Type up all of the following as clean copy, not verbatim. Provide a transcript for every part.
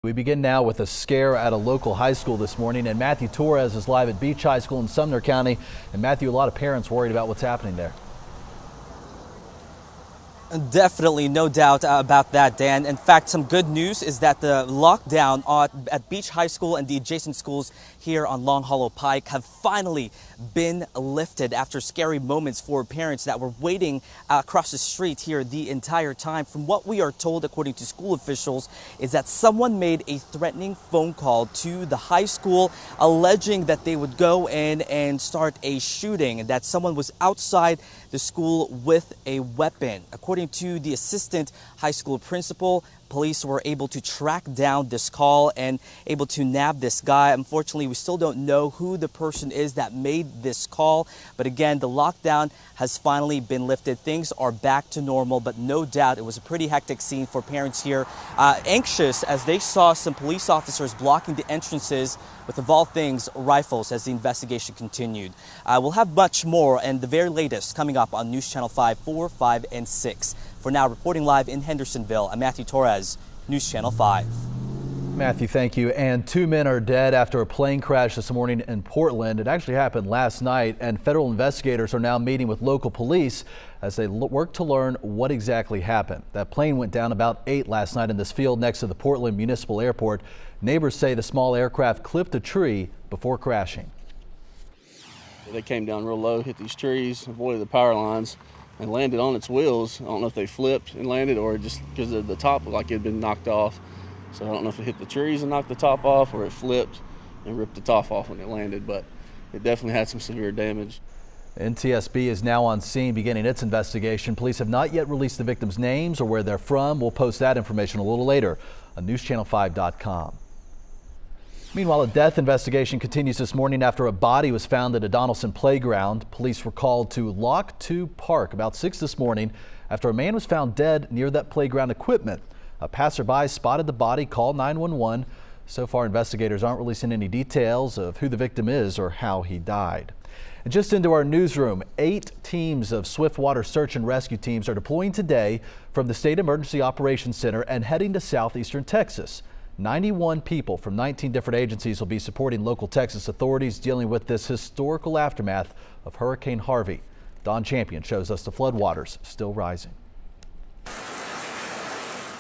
We begin now with a scare at a local high school this morning, and Matthew Torres is live at Beach High School in Sumner County. And Matthew, a lot of parents worried about what's happening there. Definitely, no doubt about that, Dan. In fact, some good news is that the lockdown at Beach High School and the adjacent schools here on Long Hollow Pike have finally been lifted after scary moments for parents that were waiting across the street here the entire time. From what we are told, according to school officials, is that someone made a threatening phone call to the high school alleging that they would go in and start a shooting and that someone was outside the school with a weapon. According to the assistant high school principal, police were able to track down this call and able to nab this guy. Unfortunately, we still don't know who the person is that made this call. But again, the lockdown has finally been lifted. Things are back to normal, but no doubt it was a pretty hectic scene for parents here, anxious as they saw some police officers blocking the entrances with, of all things, rifles as the investigation continued. We'll have much more and the very latest coming up on News Channel 5, 4, 5, and 6. For now, reporting live in Hendersonville, I'm Matthew Torres, News Channel 5. Matthew, thank you. And 2 men are dead after a plane crash this morning in Portland. It actually happened last night, and federal investigators are now meeting with local police as they work to learn what exactly happened. That plane went down about 8 last night in this field next to the Portland Municipal Airport. Neighbors say the small aircraft clipped a tree before crashing. They came down real low, hit these trees, avoided the power lines, and landed on its wheels. I don't know if they flipped and landed or just because of the top looked like it had been knocked off. So I don't know if it hit the trees and knocked the top off or it flipped and ripped the top off when it landed, but it definitely had some severe damage. NTSB is now on scene beginning its investigation. Police have not yet released the victims' names or where they're from. We'll post that information a little later on NewsChannel5.com. Meanwhile, a death investigation continues this morning after a body was found at a Donaldson playground. Police were called to Lock 2 Park about 6 this morning after a man was found dead near that playground equipment. A passerby spotted the body, called 911. So far, investigators aren't releasing any details of who the victim is or how he died. And just into our newsroom, 8 teams of swiftwater search and rescue teams are deploying today from the State Emergency Operations Center and heading to southeastern Texas. 91 people from 19 different agencies will be supporting local Texas authorities dealing with this historical aftermath of Hurricane Harvey. Don Champion shows us the floodwaters still rising.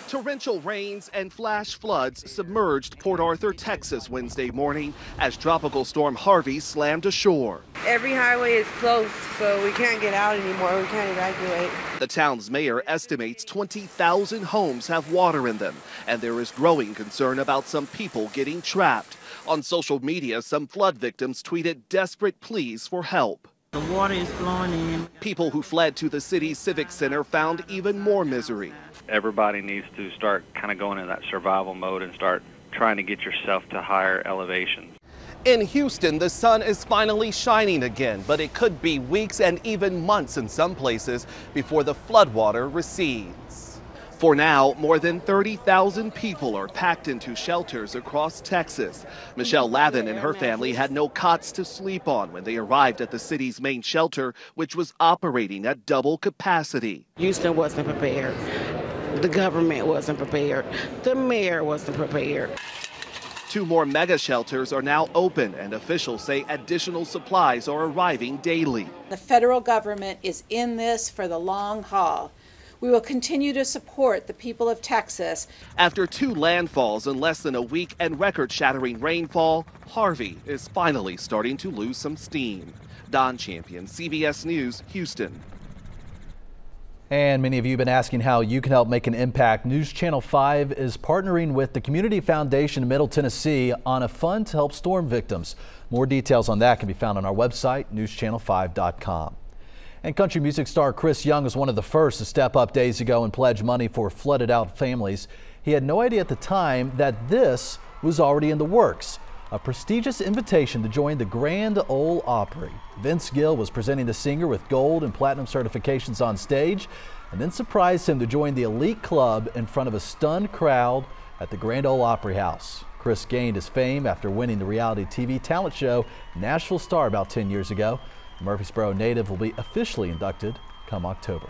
Torrential rains and flash floods submerged Port Arthur, Texas Wednesday morning as Tropical Storm Harvey slammed ashore. Every highway is closed, so we can't get out anymore. We can't evacuate. The town's mayor estimates 20,000 homes have water in them, and there is growing concern about some people getting trapped. On social media, some flood victims tweeted desperate pleas for help. The water is flowing in. People who fled to the city's Civic Center found even more misery. Everybody needs to start kind of going in that survival mode and start trying to get yourself to higher elevations. In Houston, the sun is finally shining again, but it could be weeks and even months in some places before the floodwater recedes. For now, more than 30,000 people are packed into shelters across Texas. Michelle Lavin and her family had no cots to sleep on when they arrived at the city's main shelter, which was operating at double capacity. Houston wasn't prepared. The government wasn't prepared. The mayor wasn't prepared. 2 more mega shelters are now open, and officials say additional supplies are arriving daily. The federal government is in this for the long haul. We will continue to support the people of Texas. After 2 landfalls in less than a week and record-shattering rainfall, Harvey is finally starting to lose some steam. Don Champion, CBS News, Houston. And many of you have been asking how you can help make an impact. News Channel 5 is partnering with the Community Foundation of Middle Tennessee on a fund to help storm victims. More details on that can be found on our website, newschannel5.com. And country music star Chris Young was one of the first to step up days ago and pledge money for flooded out families. He had no idea at the time that this was already in the works. A prestigious invitation to join the Grand Ole Opry. Vince Gill was presenting the singer with gold and platinum certifications on stage and then surprised him to join the elite club in front of a stunned crowd at the Grand Ole Opry House. Chris gained his fame after winning the reality TV talent show Nashville Star about 10 years ago. Murfreesboro native will be officially inducted come October.